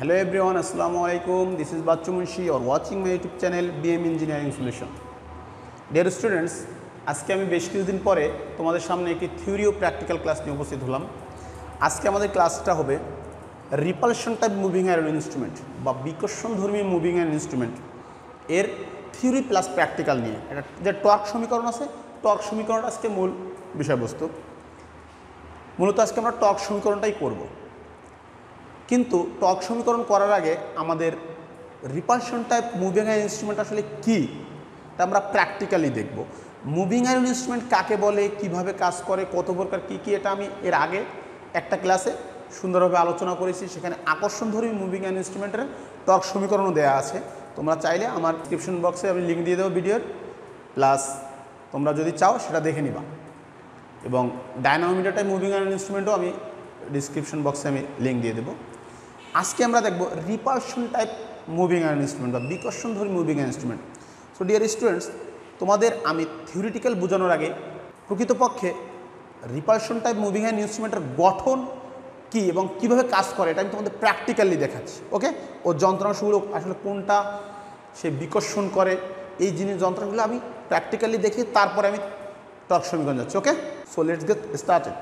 Hello everyone, Assalamu alaikum. This is Bachu Munshi. You are watching my YouTube channel BM Engineering Solution. Dear students, আজকে আমি বেশ কিছুদিন পরে তোমাদের সামনে একটি থিওরি ও প্র্যাকটিক্যাল ক্লাস নিয়ে উপস্থিত হলাম। আজকে আমাদের ক্লাসটা হবে repulsion type moving iron instrument বা বিকর্ষণধর্মী মুভিং আয়রন ইনস্ট্রুমেন্ট এর থিওরি প্লাস প্র্যাকটিক্যাল নিয়ে। এটা যে টর্ক সমীকরণ আছে, টর্ক সমীকরণটা আজকে মূল বিষয়বস্তু। মূলত আজকে আমরা টর্ক সমীকরণটাই করব। কিন্তু টর্ক সমীকরণ করার আগে আমাদের repulsion type moving iron instrument আসলে কী তা আমরা প্র্যাকটিক্যালি দেখব। মুভিং আয়রন ইনস্ট্রুমেন্ট কাকে বলে, কিভাবে কাজ করে, কত প্রকার কী কী, এটা আমি এর আগে একটা ক্লাসে সুন্দরভাবে আলোচনা করেছি। সেখানে আকর্ষণধর্মী মুভিং আয়রন ইনস্ট্রুমেন্টের টর্ক সমীকরণও দেওয়া আছে। তোমরা চাইলে আমার ডিসক্রিপশন বক্সে আমি লিঙ্ক দিয়ে দেবো ভিডিওর, প্লাস তোমরা যদি চাও সেটা দেখে নিবা। এবং ডায়নামোমিটার টাইপ মুভিং আয়রন ইনস্ট্রুমেন্টও আমি ডিসক্রিপশন বক্সে আমি লিঙ্ক দিয়ে দেবো। আজকে আমরা দেখব repulsion type moving iron instrument বা বিকর্ষণধর্মী moving iron instrument. So dear students, তোমাদের আমি থিওরিটিক্যাল বোঝানোর আগে প্রকৃতপক্ষে রিপালশন টাইপ মুভিং আয়রন ইনস্ট্রুমেন্টের গঠন কী এবং কীভাবে কাজ করে এটা আমি তোমাদের প্র্যাকটিক্যালি দেখাচ্ছি। ওকে, ও যন্ত্রাংশগুলো আসলে কোনটা সে বিকর্ষণ করে, এই জিনিস যন্ত্রাংশগুলো আমি প্র্যাকটিক্যালি দেখি, তারপরে আমি টর্ক সমীকরণ যাচ্ছি। Okay, so let's get started.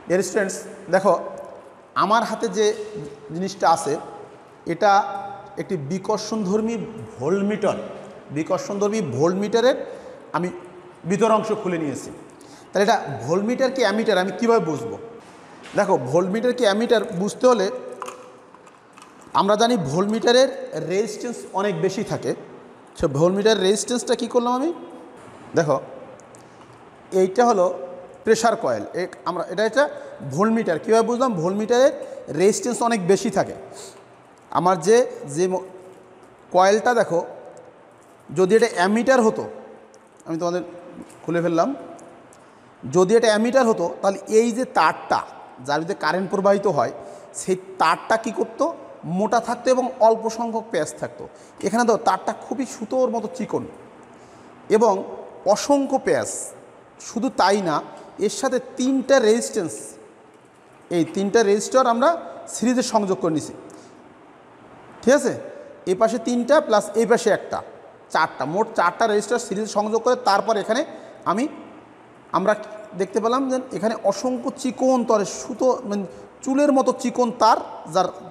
Dear students, দেখো আমার হাতে যে জিনিসটা আছে এটা একটি বিকর্ষণধর্মী ভোল্টমিটার। বিকর্ষণধর্মী ভোল্টমিটারের আমি ভিতর অংশ খুলে নিয়েছি। তাহলে এটা ভোল্টমিটার কি অ্যামিটার আমি কীভাবে বুঝবো? দেখো, ভোল্টমিটার কি অ্যামিটার বুঝতে হলে আমরা জানি ভোল্টমিটারের রেজিস্ট্যান্স অনেক বেশি থাকে। সে ভোল্টমিটারের রেজিস্ট্যান্সটা কী করলাম আমি, দেখো এইটা হলো প্রেশার কয়েল। এটা ভোল্টমিটার কীভাবে বুঝলাম? ভোল্টমিটারের রেজিস্ট্যান্স অনেক বেশি থাকে। আমার যে কয়েলটা দেখো, যদি এটা অ্যামিটার হতো, আমি তোমাদের খুলে ফেললাম, যদি এটা অ্যামিটার হতো তাহলে এই যে তারটা যার ভিতরে কারেন্ট প্রবাহিত হয় সেই তারটা কী করতো, মোটা থাকতো এবং অল্প সংখ্যক প্যাচ থাকতো। এখানে তো তারটা খুবই সুতোর মতো চিকন এবং অসংখ্য প্যাচ। শুধু তাই না, এর সাথে তিনটা রেজিস্ট্যান্স, এই তিনটা রেজিস্টার আমরা সিরিজে সংযোগ করে নিছি। ঠিক আছে, এই পাশে তিনটা প্লাস এই পাশে একটা, চারটা, মোট চারটা রেজিস্টার সিরিজে সংযোগ করে তারপর এখানে আমরা দেখতে পেলাম যে এখানে অসংখ্য চিকন তারের সুতো, মানে চুলের মতো চিকন তার,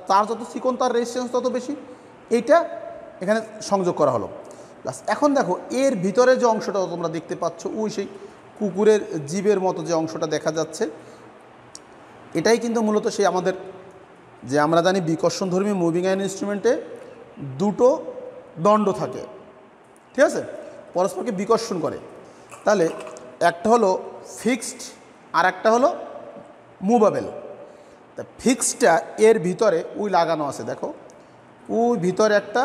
তার যত চিকন তার রেজিস্ট্যান্স তত বেশি, এইটা এখানে সংযোগ করা হলো। প্লাস এখন দেখো এর ভিতরে যে অংশটা তোমরা দেখতে পাচ্ছ, ওই সেই কুকুরের জীবের মতো যে অংশটা দেখা যাচ্ছে, এটাই কিন্তু মূলত সেই আমাদের যে আমরা জানি বিকর্ষণধর্মী মুভিং আয়রন ইনস্ট্রুমেন্টে দুটো দণ্ড থাকে। ঠিক আছে, পরস্পরকে বিকর্ষণ করে। তাহলে একটা হলো ফিক্সড আর একটা হলো মুভেবল। তা ফিক্সডটা এর ভিতরে ওই লাগানো আছে, দেখো ওই ভিতরে একটা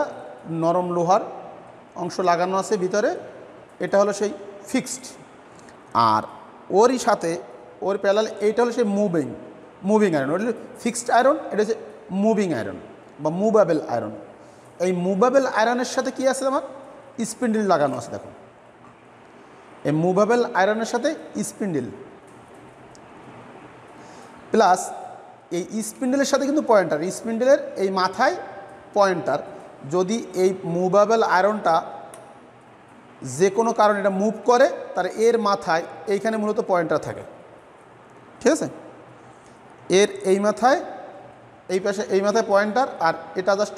নরম লোহার অংশ লাগানো আছে ভিতরে, এটা হলো সেই ফিক্সড। আর ওরই সাথে ওর প্যারালাল এইটা হলো সেই মুভিং আয়রন। ওটা ফিক্সড আয়রন, এটা হচ্ছে মুভিং আয়রন বা মুভেবল আয়রন। এই মুভেবল আয়রনের সাথে কি আছে, আমার স্পিন্ডেল লাগানো আছে। দেখো এই মুভেবল আয়রনের সাথে স্পিন্ডেল, প্লাস এই স্পিন্ডেলের সাথে কিন্তু পয়েন্টার, স্পিন্ডেলের এই মাথায় পয়েন্টার। যদি এই মুভেবল আয়রনটা যে কোনো কারণে এটা মুভ করে, তাহলে এর মাথায় এইখানে মূলত পয়েন্টার থাকে। ঠিক আছে, এর এই মাথায়, এই পাশে এই মাথায় পয়েন্টার, আর এটা জাস্ট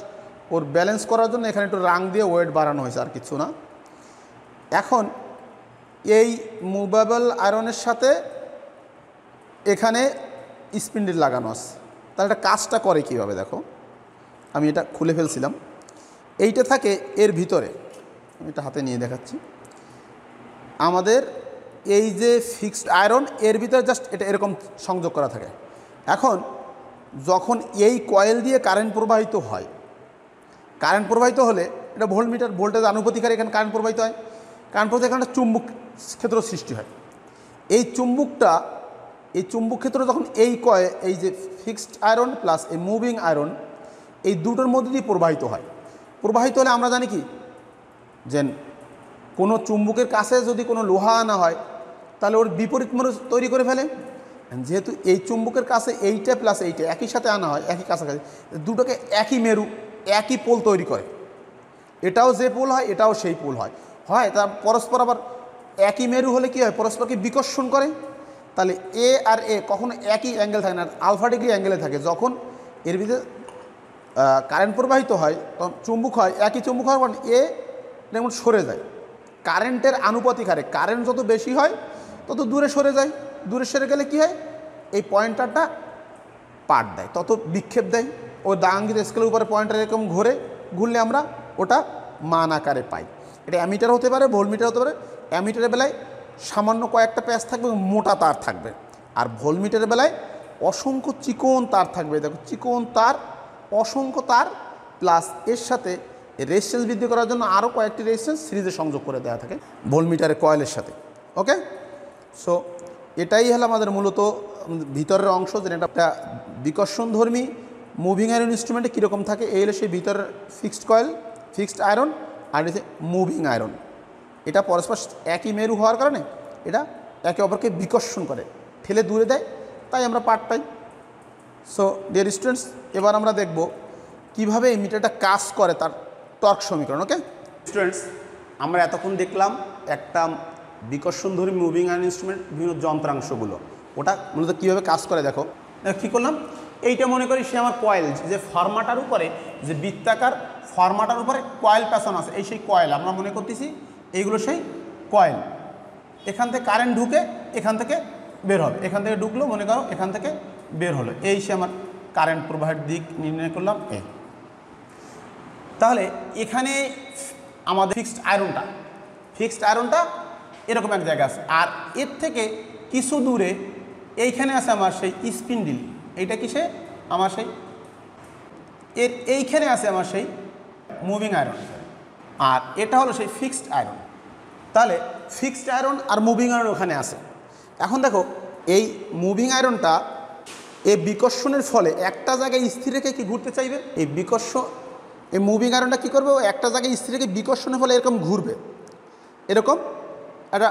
ওর ব্যালেন্স করার জন্য এখানে একটু রাং দিয়ে ওয়েট বাড়ানো হয়েছে, আর কিছু না। এখন এই মুভেবল আয়রনের সাথে এখানে স্পিন্ডেল লাগানো আছে। তাহলে এটা কাজটা করে কীভাবে, দেখো আমি এটা খুলে ফেলছিলাম। এইটা থাকে এর ভিতরে, আমি এটা হাতে নিয়ে দেখাচ্ছি। আমাদের এই যে ফিক্সড আয়রন, এর ভিতরে জাস্ট এটা এরকম সংযোগ করা থাকে। এখন যখন এই কয়েল দিয়ে কারেন্ট প্রবাহিত হয়, কারেন্ট প্রবাহিত হলে এটা ভোল্টমিটার, ভোল্টেজ আনুপাতিকারে এখানে কারেন্ট প্রবাহিত হয়। কারেন্ট প্রবাহিত এখানে চুম্বক ক্ষেত্র সৃষ্টি হয়। এই চুম্বক ক্ষেত্র যখন এই যে ফিক্সড আয়রন প্লাস এই মুভিং আয়রন, এই দুটোর মধ্যে দিয়ে প্রবাহিত হয়। প্রবাহিত হলে আমরা জানি কি, যে কোনো চুম্বকের কাছে যদি কোনো লোহা আনা হয় তাহলে ওর বিপরীত মোড় তৈরি করে ফেলে। যেহেতু এই চুম্বকের কাছে এইটা প্লাস এইটা একই সাথে আনা হয়, একই কাছাকাছি, দুটোকে একই মেরু একই পোল তৈরি করে। এটাও যে পোল হয় এটাও সেই পোল হয়, তা পরস্পর আবার একই মেরু হলে কী হয়, পরস্পরকে বিকর্ষণ করে। তাহলে এ আর এ কখনো একই অ্যাঙ্গেল থাকে না, আলফা ডিগ্রি অ্যাঙ্গেলে থাকে। যখন এর ভিতরে কারেন্ট প্রবাহিত হয় তখন চুম্বক হয়, একই চুম্বক হওয়ার কারণে এ যেমন সরে যায় কারেন্টের আনুপাতিক হারে। কারেন্ট যত বেশি হয় তত দূরে সরে যায়, দূরে সরে গেলে কী হয়, এই পয়েন্টারটা পাট দেয়, তত বিক্ষেপ দেয়। ও দাঙ্গিত স্কেলের উপরে পয়েন্টার এরকম ঘুরলে আমরা ওটা মান আকারে পাই। এটা অ্যামিটার হতে পারে, ভোল্টমিটার হতে পারে। অ্যামিটারের বেলায় সামান্য কয়েকটা প্যাচ থাকবে, মোটা তার থাকবে, আর ভোল্টমিটারের বেলায় অসংখ্য চিকন তার থাকবে। দেখো চিকন তার, অসংখ্য তার, প্লাস এর সাথে রেজিস্ট্যান্স বৃদ্ধি করার জন্য আরও কয়েকটি রেজিস্ট্যান্স সিরিজে সংযোগ করে দেওয়া থাকে ভোল্টমিটারের কয়েলের সাথে। ওকে, সো এটাই হলো আমাদের মূলত ভিতরের অংশ, যেটা একটা বিকর্ষণধর্মী মুভিং আয়রন ইনস্ট্রুমেন্টে কীরকম থাকে। এই হলো সেই ভিতরের ফিক্সড কয়েল, ফিক্সড আয়রন, আর হচ্ছে মুভিং আয়রন। এটা পরস্পর একই মেরু হওয়ার কারণে এটা একে অপরকে বিকর্ষণ করে, ঠেলে দূরে দেয়, তাই আমরা পাট পাই। সো ডিয়ার স্টুডেন্টস, এবার আমরা দেখব কিভাবে এই মিটারটা কাজ করে, তার টর্ক সমীকরণ। ওকে স্টুডেন্টস, আমরা এতক্ষণ দেখলাম একটা বিকর্ষণধর্মী মুভিং আয়রন ইনস্ট্রুমেন্ট, বিভিন্ন যন্ত্রাংশগুলো, ওটা মূলত কীভাবে কাজ করে। দেখো কী করলাম, এইটা মনে করি সে আমার কয়েল, যে ফর্মাটার উপরে, যে বৃত্তাকার ফর্মাটার উপরে কয়েল পেছানো আছে, এই সেই কয়েল আমরা মনে করতেছি এইগুলো সেই কয়েল। এখান থেকে কারেন্ট ঢুকে এখান থেকে বের হবে, এখান থেকে ঢুকলো মনে করো, এখান থেকে বের হলো, এই সে আমার কারেন্ট প্রবাহের দিক নির্ণয় করলাম। এই তাহলে এখানে আমাদের ফিক্সড আয়রনটা এরকম এক জায়গায় আছে, আর এর থেকে কিছু দূরে এইখানে আছে আমার সেই স্পিন্ডিল। এইটা কিসে, আমার সেই এইখানে আছে আমার সেই মুভিং আয়রন, আর এটা হলো সেই ফিক্সড আয়রন। তাহলে fixed iron are moving iron ওখানে আছে। এখন দেখো এই মুভিং আয়রনটা এই বিকর্ষণের ফলে একটা জায়গায় স্থির রেখে কি ঘুরতে চাইবে, এই মুভিং আয়রনটা কী করবে, ও একটা জায়গায় স্থির রেখে বিকর্ষণের ফলে এরকম ঘুরবে, এরকম একটা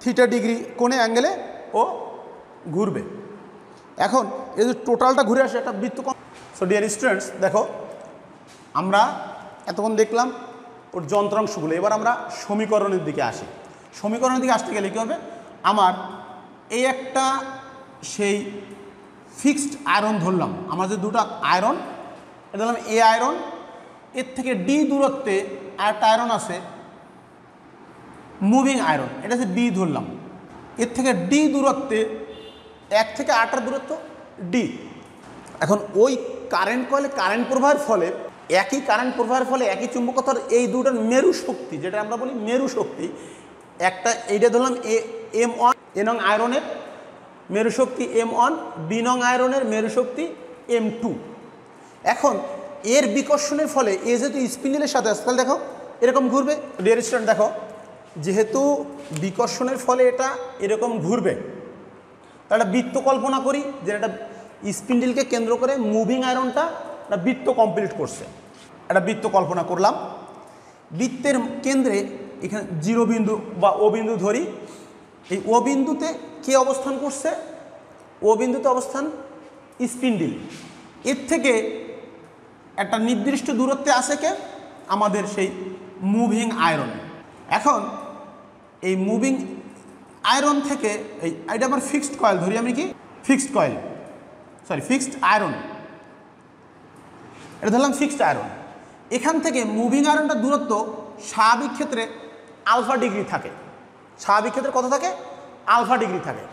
থিটা ডিগ্রি কোণে অ্যাঙ্গেলে ও ঘুরবে। এখন এই যে টোটালটা ঘুরে আসে একটা বৃত্ত। সো ডিয়ার স্টুডেন্টস, দেখো আমরা এতক্ষণ দেখলাম ওর যন্ত্রাংশগুলো, এবার আমরা সমীকরণের দিকে আসি। সমীকরণের দিকে আসতে গেলে কী হবে, আমার এই একটা সেই ফিক্সড আয়রন ধরলাম, আমার যে দুটো আয়রন, এটা ধরলাম এ আয়রন, এর থেকে ডি দূরত্বে আর একটা আয়রন আছে মুভিং আয়রন, এটা হচ্ছে বি ধরলাম। এর থেকে ডি দূরত্বে, 1 থেকে 8 দূরত্ব ডি। এখন ওই কারেন্ট কয়েলে কারেন্ট প্রবাহের ফলে, একই কারেন্ট প্রবাহের ফলে একই চুম্বকতার এই দুটোর মেরু শক্তি, যেটা আমরা বলি মেরু শক্তি, একটা এইটা ধরলাম M1, এ নং আয়রনের মেরু শক্তি M1, বি নং আয়রনের মেরু শক্তি M2। এখন এর বিকর্ষণের ফলে এ যেহেতু স্পিন্ডেলের সাথে আছে, তাহলে দেখো এরকম ঘুরবে। ডিয়ার স্টুডেন্ট, দেখো যেহেতু বিকর্ষণের ফলে এটা এরকম ঘুরবে, তাহলে একটা বৃত্ত কল্পনা করি, যে একটা স্পিন্ডেলকে কেন্দ্র করে মুভিং আয়রনটা একটা বৃত্ত কমপ্লিট করছে। একটা বৃত্ত কল্পনা করলাম, বৃত্তের কেন্দ্রে এখানে 0 বিন্দু বা ও বিন্দু ধরি। এই ও বিন্দুতে কে অবস্থান করছে, ও বিন্দুতে অবস্থান স্পিন্ডেল। এর থেকে একটা নির্দিষ্ট দূরত্বে আছে কে, আমাদের সেই মুভিং আয়রন। এখন এই মুভিং আয়রন থেকে এইটা আমার ফিক্সড কয়েল ধরি, আমি কি ফিক্সড আয়রন, এটা ধরলাম ফিক্সড আয়রন। এখান থেকে মুভিং আয়রনটার দূরত্ব স্বাভাবিক ক্ষেত্রে আলফা ডিগ্রি থাকে। স্বাভাবিক ক্ষেত্রে কত থাকে, আলফা ডিগ্রি থাকে।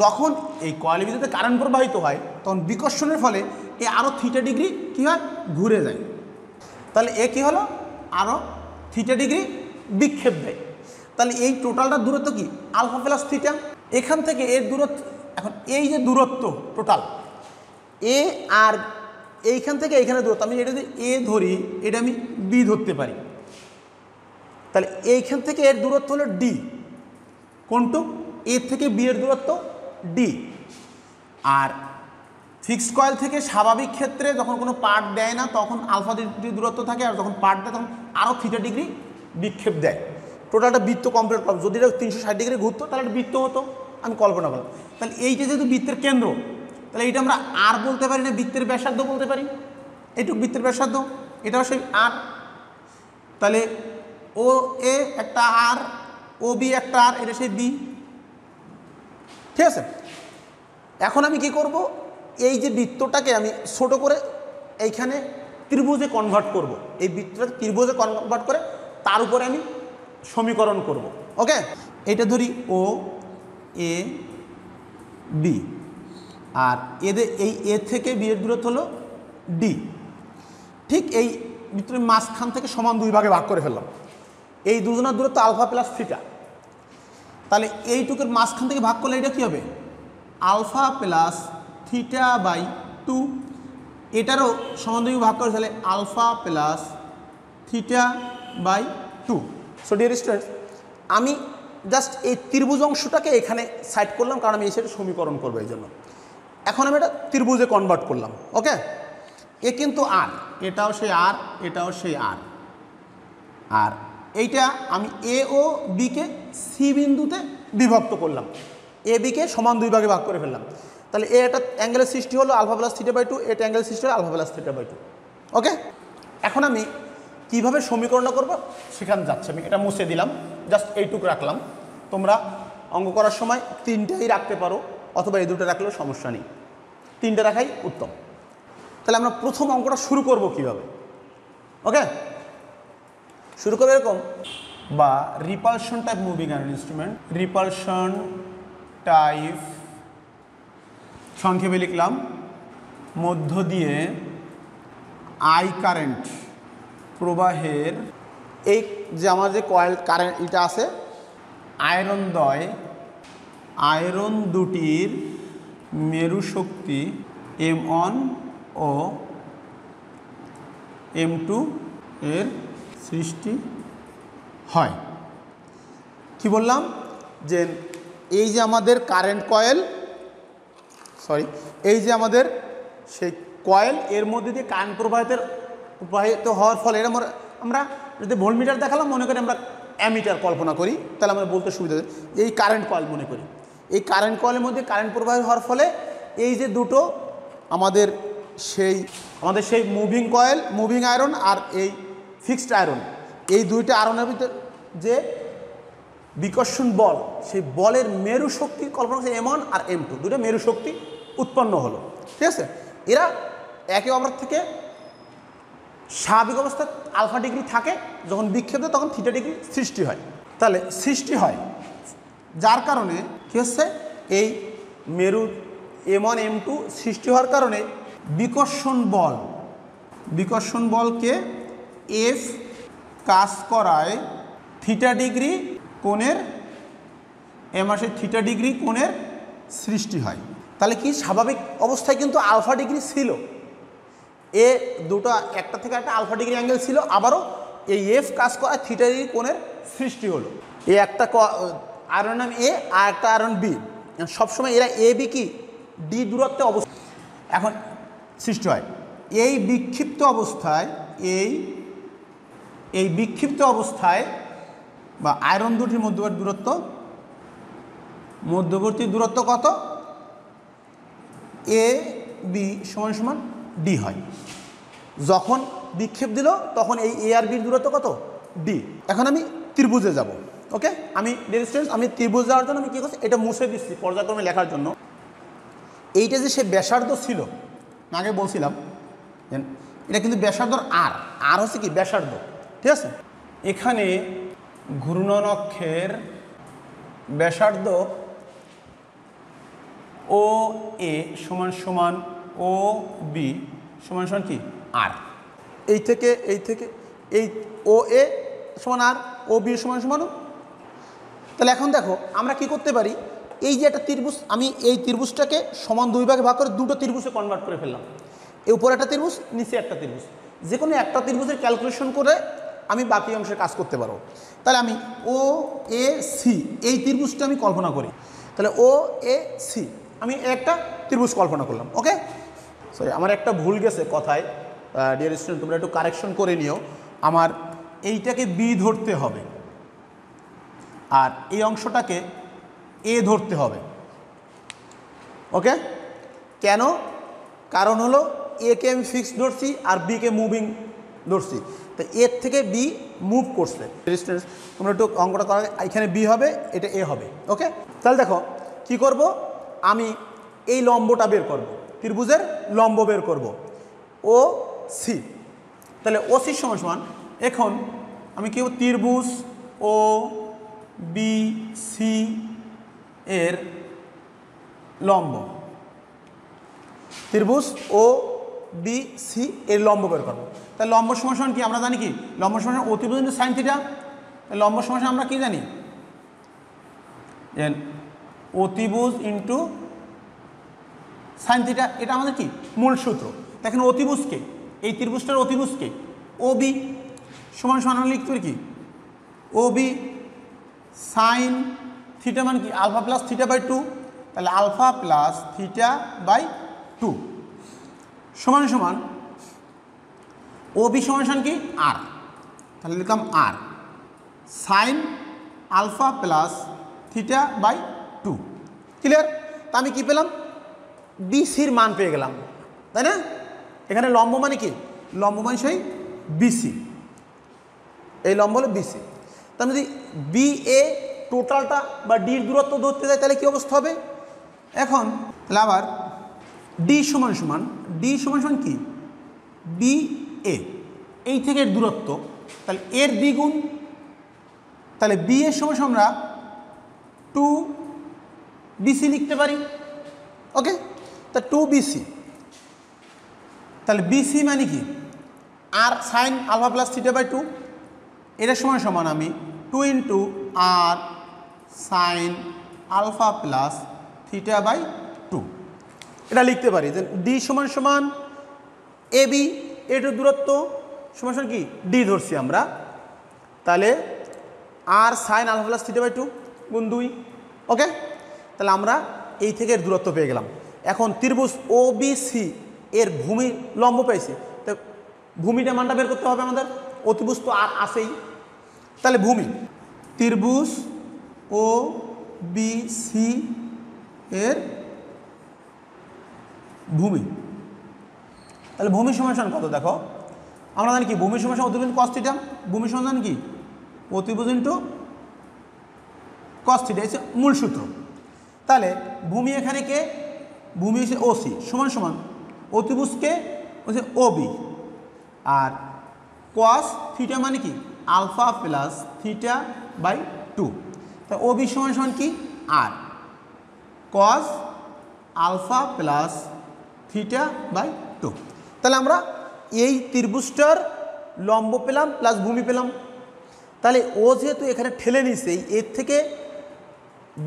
যখন এই কয়েলের ভিতরে কারেন্ট প্রবাহিত হয় তখন বিকর্ষণের ফলে এ আরও থিটা ডিগ্রি কী হয়, ঘুরে যায়। তাহলে এ কী হলো, আরও থিটা ডিগ্রি বিক্ষেপ দেয়। তাহলে এই টোটালটার দূরত্ব কি, আলফা প্লাস থিটা। এখান থেকে এর দূরত্ব, এখন এই যে দূরত্ব টোটাল এ, আর এইখান থেকে এইখানে দূরত্ব, আমি এটা যদি এ ধরি, এটা আমি বি ধরতে পারি, তাহলে এইখান থেকে এর দূরত্ব হলো ডি। কোনটু, এ থেকে বি এর দূরত্ব ডি। আর ফিক্সড কয়েল থেকে স্বাভাবিক ক্ষেত্রে যখন কোনো পার্ট দেয় না তখন আলফা ডিগ্রি দূরত্ব থাকে, আর যখন পার্ট দেয় তখন আরও থিটা ডিগ্রি বিক্ষেপ দেয়। টোটালটা বৃত্ত কমপ্লিট করব। যদি এটা 360 ডিগ্রি ঘুরতো তাহলে একটা বৃত্ত হতো, আমি কল্পনা করলাম। তাহলে এইটা যেহেতু বৃত্তের কেন্দ্র, তাহলে এইটা আমরা আর বলতে পারি না, বৃত্তের ব্যাসার্ধ বলতে পারি। এইটুকু বৃত্তের ব্যাসার্ধ, এটাও সেই আর। তাহলে ও এ একটা আর, ও বি একটা আর, এটা সেই বি। ঠিক আছে, এখন আমি কি করব, এই যে বৃত্তটাকে আমি ছোট করে এইখানে ত্রিভুজে কনভার্ট করব। এই বৃত্তটাকে ত্রিভুজে কনভার্ট করে তার উপরে আমি সমীকরণ করব। ওকে, এটা ধরি ও এ বি, আর এদের এই এ থেকে বি এর দূরত্ব হলো ডি। ঠিক এই বৃত্তের মাঝখান থেকে সমান দুই ভাগে ভাগ করে ফেললাম। এই দুজনের দূরত্ব আলফা প্লাস থিটা। তাহলে এইটুকুর মাঝখান থেকে ভাগ করলে এটা কী হবে, আলফা প্লাস থিটা বাই 2। এটারও সমান দুই ভাগ করে ফেলে alpha plus theta by 2। So dear students, I just এই ত্রিভুজ অংশটাকে এখানে সাইড করলাম, কারণ আমি এই সাইডে সমীকরণ করবো এই জন্য। এখন আমি এটা ত্রিভুজে কনভার্ট করলাম। ওকে, এ কিন্তু আর, এটাও সেই আর, এটাও সেই আর। আর এইটা আমি এ ও বিকে সি বিন্দুতে বিভক্ত করলাম, এ বিকে সমান দুই ভাগে ভাগ করে ফেললাম। তাহলে এ একটা অ্যাঙ্গেলের সৃষ্টি হলো আলফা প্লাস থিটা বাই 2, এটা অ্যাঙ্গেলের সৃষ্টি হলো আলফা প্লাস থিটা বাই 2। ওকে, এখন আমি কীভাবে সমীকরণটা করবো সেখানে যাচ্ছে। আমি এটা মুছে দিলাম, জাস্ট এইটুকু রাখলাম। তোমরা অঙ্ক করার সময় তিনটাই রাখতে পারো, অথবা এই দুটো রাখলেও সমস্যা নেই, তিনটে রাখাই উত্তম। তাহলে আমরা প্রথম অঙ্কটা শুরু করব কিভাবে। ওকে, শুরু করবো এরকম, বা repulsion type moving iron instrument, repulsion type, সংক্ষেপে লিখলাম, মধ্য দিয়ে আই কারেন্ট প্রবাহের, এই যে আমার যে কয়েল কারেন্ট এটা আছে, আয়রন দুটির মেরু শক্তি M1 ও M2 এর সৃষ্টি হয়। কি বললাম, যে এই যে আমাদের কারেন্ট কয়েল, এই যে আমাদের সেই কয়েল, এর মধ্যে দিয়ে কারেন্ট প্রবাহিত হওয়ার ফলে আমরা যদি ভোল্টমিটার দেখালাম, মনে করি আমরা অ্যামিটার কল্পনা করি, তাহলে আমরা বলতে সুবিধা হবে। এই কারেন্ট কয়েল মনে করি, এই কারেন্ট কয়েলের মধ্যে কারেন্ট প্রবাহিত হওয়ার ফলে এই যে দুটো আমাদের সেই মুভিং কয়েল, মুভিং আয়রন আর এই ফিক্সড আয়রন, এই দুইটা আয়রনের ভিতরে যে বিকর্ষণ বল, সেই বলের মেরু শক্তি কল্পনা করছে M1 আর M2, দুটো মেরু শক্তি উৎপন্ন হলো। ঠিক আছে, এরা একে অপর থেকে স্বাভাবিক অবস্থায় আলফা ডিগ্রি থাকে, যখন বিক্ষেপ তখন থিটা ডিগ্রি সৃষ্টি হয়। তাহলে সৃষ্টি হয়, যার কারণে কী হচ্ছে, এই মেরু M1 M2 সৃষ্টি হওয়ার কারণে বিকর্ষণ বলকে F কাজ করায় থিটা ডিগ্রি কোণের, সেই থিটা ডিগ্রি কোণের সৃষ্টি হয়। তাহলে কি স্বাভাবিক অবস্থায় কিন্তু আলফা ডিগ্রি ছিল, এ দুটো একটা থেকে একটা আলফা ডিগ্রি অ্যাঙ্গেল ছিল, আবারও এই এফ কাজ করা থিটা ডিগ্রি কোণের সৃষ্টি হলো। এই একটা আয়রন নাম এ আর একটা আয়রন বি, সবসময় এরা এ বি কি ডি দূরত্বে অবস্থা এখন সৃষ্টি হয়। এই বিক্ষিপ্ত অবস্থায় বা আয়রন দুটির মধ্যবর্তী দূরত্ব কত, এ বি সমান সমান ডি হয়। যখন বিক্ষেপ দিল তখন এই এ আর বির দূরত্ব কত, ডি। এখন আমি ত্রিভুজে যাব। ওকে, আমি ডিস্টেন্স, আমি ত্রিভুজ যাওয়ার জন্য আমি কী করছি, এটা মুছে দিচ্ছি পর্যায়ক্রমে লেখার জন্য। এইটা যে সে ব্যাসার্ধ ছিল, আগে বলছিলাম এটা কিন্তু ব্যাসার্ধ আর হচ্ছে কি ব্যাসার্ধ। ঠিক আছে, এখানে ঘূর্ণন অক্ষের ব্যাসার্ধ ও এ সমান সমান ও বি সমান সমান কি আর। এই থেকে এই ও এ সমান আর, ও বি সমান সমান। তাহলে এখন দেখো আমরা কি করতে পারি, এই যে একটা ত্রিভুজ, আমি এই ত্রিভুজটাকে সমান দুই ভাগে ভাগ করে দুটো ত্রিভুজে কনভার্ট করে ফেললাম। এই উপরে একটা ত্রিভুজ, নিচে একটা ত্রিভুজ, যে কোনো একটা ত্রিভুজের ক্যালকুলেশন করে আমি বাকি অংশের কাজ করতে পারবো। তাহলে আমি ও এ সি এই ত্রিভুজটা আমি কল্পনা করি। তাহলে ও এ সি আমি একটা ত্রিভুজ কল্পনা করলাম। ওকে, সরি আমার একটা ভুল গেছে কথায়, ডিয়ার স্টুডেন্ট তোমরা একটু কারেকশন করে নিও। আমার এইটাকে বি ধরতে হবে আর এই অংশটাকে এ ধরতে হবে। ওকে, কেন? কারণ হলো এ কে আমি ফিক্সড ধরছি আর বি কে মুভিং ধরছি, তো এর থেকে বি মুভ করছে। ডিস্টেন্স তোমরা একটু অঙ্কটা করা, এখানে বি হবে, এটা এ হবে। ওকে, তাহলে দেখো কি করব, আমি এই লম্বটা বের করব, ত্রিভুজের লম্ব বের করব ও সি। তাহলে ও সি সমান সমান, এখন আমি কি ত্রিভুজ ও বি সি এর লম্ব, ত্রিভুজ ও বি সি এর লম্ব বের করবো। তাহলে লম্ব সমান সমান কি আমরা জানি, কি লম্ব সমান অতিভুজ ইন্টু সাইন থিটা। লম্ব সমান আমরা কি জানি, অতিভুজ ইন্টু সাইন থিটা, এটা আমাদের কি মূল সূত্র। দেখেন অতিভুজকে, এই ত্রিভুজটার অতিভুজকে ও বি সমান সমান আমরা লিখতে পারি কি ও বি সাইন থিটা মানে কি আলফা প্লাস থিটা বাই 2, তাহলে আলফা প্লাস থিটা বাই 2 সমান সমান ও বি সমান সমান কি আর, তাহলে লিখলাম R sine alpha plus theta by 2। Clear? তা আমি কি পেলাম, বিসির মান পেয়ে গেলাম, তাই না? এখানে লম্ব মানে কি, লম্ব মানে সেই বিসি, এই লম্ব হলো বিসি। তার যদি বি এ টোটালটা বা ডির দূরত্ব ধরতে যায় তাহলে কী অবস্থা হবে? এখন তাহলে আবার ডি সমান সমান, ডি সমান সমান কি বি এ, এই থেকে এর দূরত্ব, তাহলে এর দ্বিগুণ, তাহলে বি এর সমান আমরা 2 বিসি লিখতে পারি। ওকে, তা 2 বিসি, তাহলে বিসি মানে কি R sine alpha plus theta by 2, এটার সমান সমান আমি 2 into R sine alpha plus theta by 2 এটা লিখতে পারি। যে ডি সমান সমান এ বি, এটার দূরত্ব সমান সমান কি ডি ধরছি আমরা, তাহলে R sine alpha plus theta by 2 গুণ 2। ওকে, তাহলে আমরা এই থেকে এর দূরত্ব পেয়ে গেলাম। এখন ত্রিভুজ ও বি সি এর ভূমি লম্ব পেয়েছি, তো ভূমিটা মানটা বের করতে হবে আমাদের, অতিভুজ তো আর আসেই, তাহলে ভূমি ত্রিভুজ ও বি সি এর ভূমি, তাহলে ভূমি সমান কত দেখো, আমরা জানি কি ভূমি সমান অতিভুজ কস থিটা, ভূমি সমান কি অতিভুজ ইন্টু কস থিটা, হচ্ছে মূল সূত্র। তাহলে ভূমি এখানে কে, ভূমি হচ্ছে ও সি সমান সমান অতিভুজকে হচ্ছে ও বি, আর কস থিটা মানে কি আলফা প্লাস থিটা বাই 2, তা ও বি সমান সমান কি R cos alpha plus theta by 2। তাহলে আমরা এই ত্রিভুজটার লম্ব পেলাম প্লাস ভূমি পেলাম। তাহলে ও যেহেতু এখানে ঠেলে নিছে, এর থেকে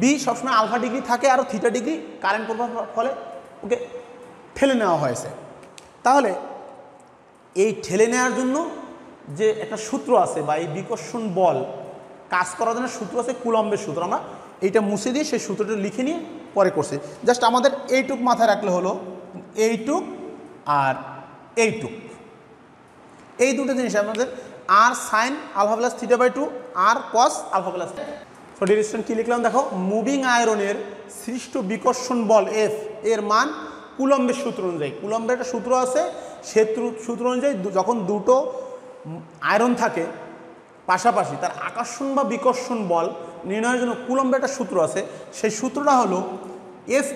বি সবসময় আলফা ডিগ্রি থাকে আর থিটা ডিগ্রি কারেন্ট প্রভাব ফলে ওকে ঠেলে নেওয়া হয়েছে। তাহলে এই ঠেলে নেওয়ার জন্য যে একটা সূত্র আছে বা এই বিকর্ষণ বল কাজ করার জন্য সূত্র আছে, কুলম্বের সূত্র, আমরা এইটা মুছে দিয়ে সেই সূত্রটা লিখে নিয়ে পরে করছি। জাস্ট আমাদের এইটুক মাথায় রাখলে হলো, এইটুক আর এইটুক, এই দুটো জিনিস আমাদের R sine alpha plus theta by 2 আর cos alpha plus. So dear student কী লিখলাম দেখো, মুভিং আয়রনের সৃষ্ট বিকর্ষণ বল এফ এর মান কুলম্বের সূত্র অনুযায়ী, কুলম্বের একটা সূত্র আছে, সে সূত্র অনুযায়ী যখন দুটো আয়রন থাকে পাশাপাশি তার আকর্ষণ বা বিকর্ষণ বল নির্ণয়ের জন্য কুলম্বের একটা সূত্র আছে, সেই সূত্রটা হলো F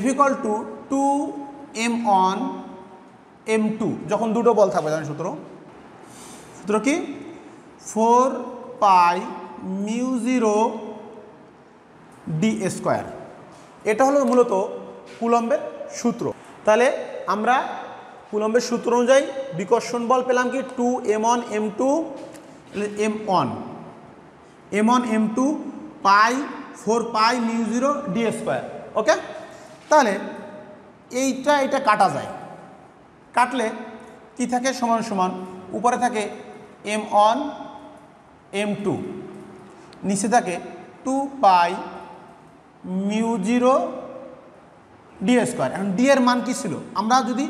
equal to 2m1 m2, যখন দুটো বল থাকবে জানেন সূত্র কি 4 পাই মিউ 0 ডি স্কোয়ার, এটা হলো মূলত কুলম্বের সূত্র। তাহলে আমরা কুলম্বের সূত্র অনুযায়ী বিকর্ষণ বল পেলাম কি 2m1 m2 m1 m2 পাই 4 পাই মিউ 0 ডি স্কোয়ার। ওকে, তাহলে এটা কাটা যায়, কাটলে কি থাকে সমান সমান উপরে থাকে m1 m2, নিচে থাকে 2 পাই মিউ 0 ডি স্কোয়ার। এখন ডি এর মান কি ছিল, আমরা যদি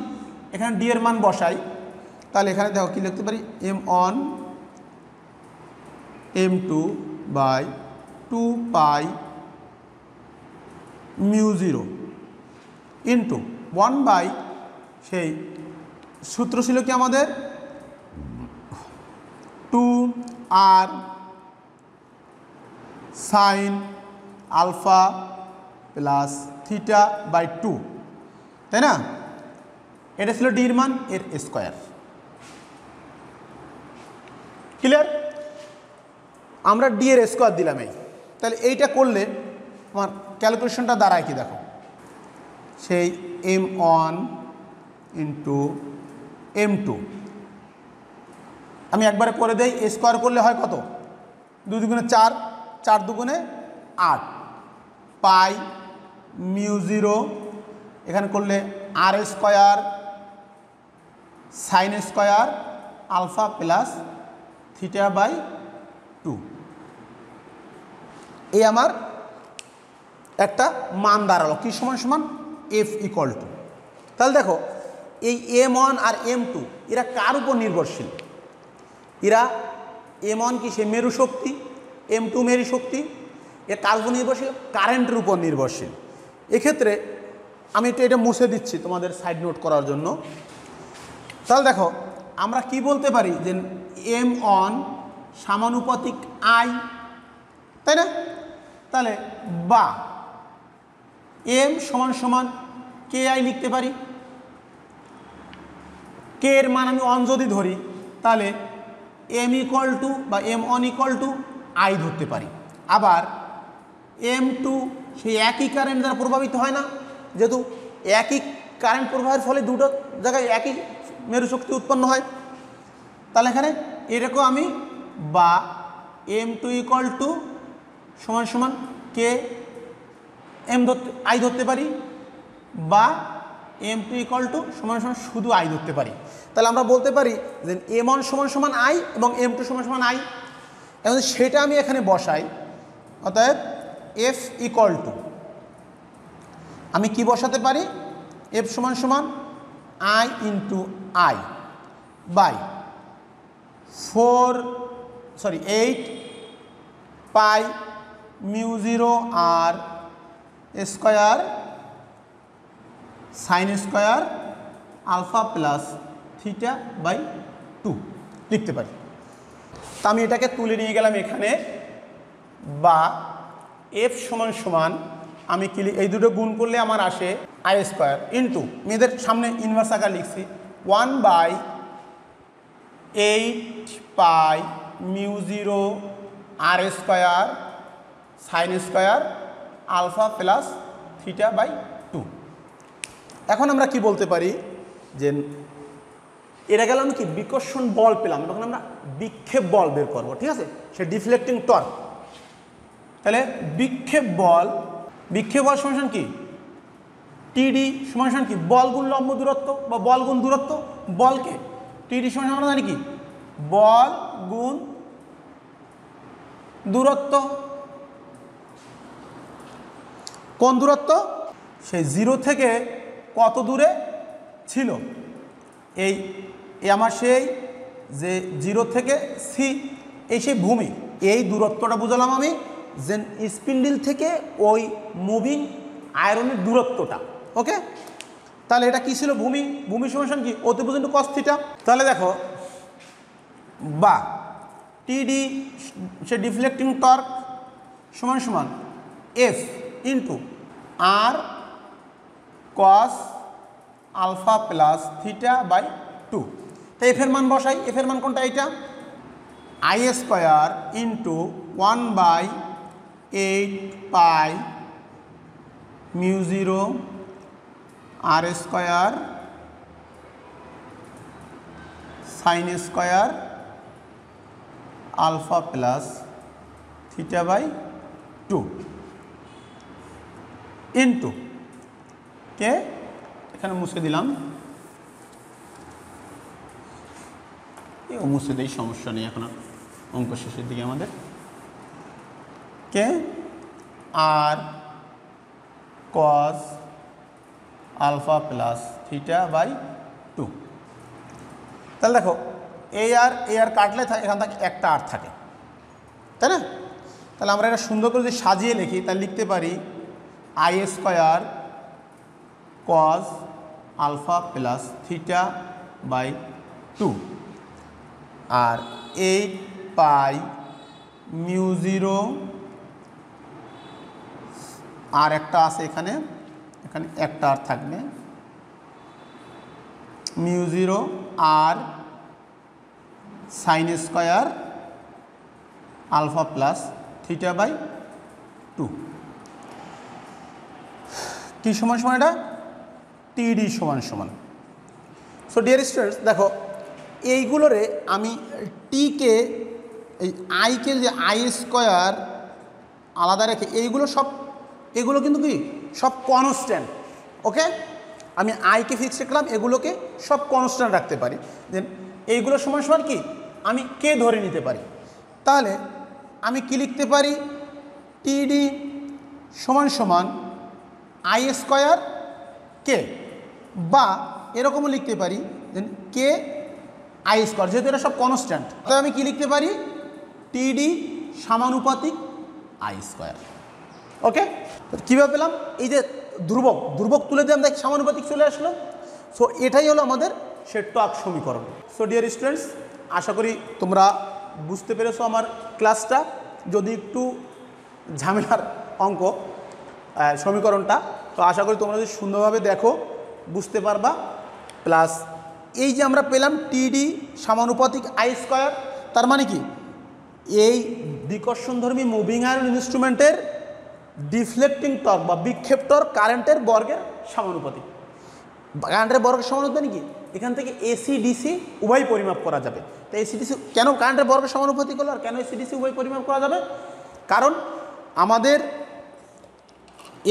এখানে ডি এর মান বসাই তাহলে এখানে দেখো কি লিখতে পারি m1 m2 by 2 pi mu zero into 1 by সেই সূত্র ছিল কি আমাদের 2r sine alpha plus theta by 2, তাই না? এটা ছিল ডির মান, এর স্কোয়ার। ক্লিয়ার? আমরা ডি এর স্কোয়ার দিলাম এই, তাহলে এইটা করলে আমার ক্যালকুলেশনটা দাঁড়ায় কি দেখো, সেই m1 ইন্টু m2, আমি একবারে করে দেই, স্কোয়ার করলে হয় কত, 2 দুগুণে 4, 4 দুগুণে 8 পাই মিউ জিরো, এখানে করলে R square sine square alpha plus theta by 2, এই আমার একটা মান দাঁড়ালো কি সমান সমান এফ ইকুয়াল টু। তাহলে দেখো এই m1 আর m2 এরা কার উপর নির্ভরশীল? এরা m1 কি সে মেরু শক্তি, m2 মেরু শক্তি, এ কার উপর নির্ভরশীল? কারেন্টের উপর নির্ভরশীল। এক্ষেত্রে আমি একটু এটা মুছে দিচ্ছি তোমাদের সাইড নোট করার জন্য। তাহলে দেখো আমরা কি বলতে পারি যে m1 সমানুপাতিক I, তাই না? তাহলে বা m সমান সমান কে আই লিখতে পারি। কে এর মান আমি 1 যদি ধরি তাহলে m ইকুয়াল টু বা m1 ইকুয়াল টু I ধরতে পারি। আবার m2 সেই একই কারেন্ট দ্বারা প্রভাবিত হয় না, যেহেতু একই কারেন্ট প্রবাহের ফলে দুটো জায়গায় একই মেরু শক্তি উৎপন্ন হয়, তাহলে এখানে এরকম আমি বা m2 ইকুয়াল টু সমান সমান কে এম ধরতে I ধরতে পারি, বা m2 ইকুয়াল টু সমান সমান শুধু I ধরতে পারি। তাহলে আমরা বলতে পারি যে m1 সমান সমান I এবং m2 সমান সমান I, এবং সেটা আমি এখানে বসাই। অতএব f ইকুয়াল টু আমি কি বসাতে পারি, f সমান সমান I into I by 8 pi mu zero R square sine square alpha plus theta by 2 লিখতে পারি। তা আমি এটাকে তুলে নিয়ে গেলাম এখানে, বা এফ সমান সমান আমি কি এই দুটো গুণ করলে আমার আসে আই স্কোয়ার ইন্টু, মেয়েদের সামনে ইনভার্স আকার লিখছি, 1 by 8 pi mu zero R square sine square alpha plus theta by 2। এখন আমরা কি বলতে পারি যে এটা গেল আমি কি বিকর্ষণ বল পেলাম, তখন আমরা বিক্ষেপ বল বের করবো, ঠিক আছে, সে ডিফ্লেক্টিং টর্ক। তাহলে বিক্ষেপ বল সমান কি টিডি সমান কি বল গুণ লম্ব দূরত্ব বা বল গুণ দূরত্ব। বলকে টিডি সমান আমরা জানি কি বল গুণ দূরত্ব। কোন দূরত্ব? সেই 0 থেকে কত দূরে ছিল, এই আমার সেই যে 0 থেকে সি, এই সেই ভূমি, এই দূরত্বটা বুঝালাম আমি যে স্পিন্ডিল থেকে ওই মুভিং আয়রনের দূরত্বটা। ওকে, তাহলে এটা কি ছিল? ভূমি সমান কি অতিভুজ ইন্টু কস থিটা। তাহলে দেখো বা টিডি সে ডিফ্লেক্টিং টর্ক সমান সমান F into R cos alpha plus theta by 2। তো এফের মান বসাই, এফের মান কোনটা? এইটা I square into 1 by 8 pi mu zero R square sine square alpha plus theta by 2 into K, এখানে মুছে দিলাম, মুছে দেই, সমস্যা নেই, এখন অঙ্ক শেষের দিকে আমাদের, K R cos alpha plus theta by 2। তাহলে দেখো এই আর কাটলে এখান থেকে একটা আর থাকে, তাই না? তাহলে আমরা এটা সুন্দর করে যদি সাজিয়ে লিখি তাহলে লিখতে পারি I square cos alpha plus theta by 2 r 8 pi mu 0 আর একটা আছে এখানে একটা আর থাকবে mu 0 r sine square alpha plus theta by 2 কি সমান সমান এটা টিডি সমান সমান। সো ডিয়ার স্টুডেন্টস দেখো এইগুলোরে আমি টিকে এই আইকে যে আই স্কোয়ার আলাদা রেখে এগুলো কিন্তু কি সব কনস্ট্যান্ট। ওকে, আমি আইকে ফিক্স রাখলাম, এগুলোকে সব কনস্ট্যান্ট রাখতে পারি। দেন এইগুলো সমান সমান কি আমি কে ধরে নিতে পারি। তাহলে আমি কি লিখতে পারি টিডি সমান সমান আই স্কোয়ার কে, বা এরকমও লিখতে পারি দেন কে আই স্কোয়ার, যেহেতু এটা সব কনস্ট্যান্ট তাহলে আমি কি লিখতে পারি টিডি সমানুপাতিক আই স্কোয়ার। ওকে, কীভাবে পেলাম এই যে ধ্রুবক তুলে দিলাম দেখ সমানুপাতিক চলে আসলো। সো এটাই হলো আমাদের সে টক সমীকরণ। সো ডিয়ার স্টুডেন্টস আশা করি তোমরা বুঝতে পেরেছো আমার ক্লাসটা, যদি একটু ঝামেলার অঙ্ক সমীকরণটা, তো আশা করি তোমরা যদি সুন্দরভাবে দেখো বুঝতে পারবা। প্লাস এই যে আমরা পেলাম টিডি সমানুপাতিক আই স্কোয়ার, তার মানে কি এই বিকর্ষণধর্মী মুভিং আয়রন ইনস্ট্রুমেন্টের ডিফ্লেক্টিং টর্ক বা বিক্ষেপ টর্ক কারেন্টের বর্গের সমানুপাতিক। কারেন্টের বর্গের সমানুপাতিক কি এখান থেকে এসি ডিসি উভয় পরিমাপ করা যাবে। তো এসি ডিসি কেন কারেন্টের বর্গের সমানুপাতিক হলো আর কেন এসি ডিসি উভয় পরিমাপ করা যাবে, কারণ আমাদের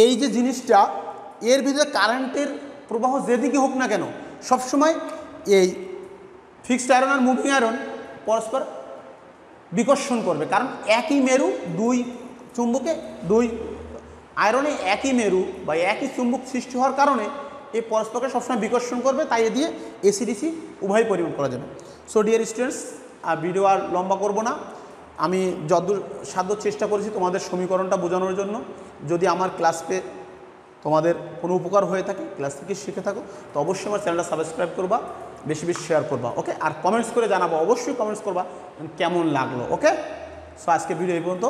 এই যে জিনিসটা এর ভিতরে কারেন্টের প্রবাহ যেদিকে হোক না কেন সবসময় এই fixed iron are moving iron পরস্পর বিকর্ষণ করবে, কারণ একই মেরু দুই চুম্বকে দুই আয়রনে একই মেরু বা একই চুম্বক সৃষ্টি হওয়ার কারণে এই পরস্পরকে সবসময় বিকর্ষণ করবে, তাই এ দিয়ে এসি ডিসি উভয় পরিমাপ করা যাবে। সো ডিয়ার স্টুডেন্টস ভিডিও আর লম্বা করব না, আমি যতদূর সাধ্য চেষ্টা করেছি তোমাদের সমীকরণটা বোঝানোর জন্য। যদি আমার ক্লাস পেয়ে তোমাদের কোনো উপকার হয়ে থাকে, ক্লাস থেকে শিখে থাকো, তো অবশ্যই আমার চ্যানেলটা সাবস্ক্রাইব করবা, বেশি বেশি শেয়ার করবা। ওকে, আর কমেন্টস করে জানাবো, অবশ্যই কমেন্টস করবা কেমন লাগলো। ওকে, সো আজকে ভিডিও এই পর্যন্ত,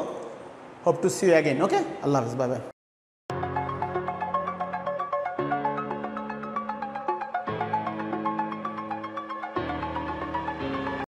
hope to see you again. Okay, আল্লাহ হাফেজ, বাই বাই।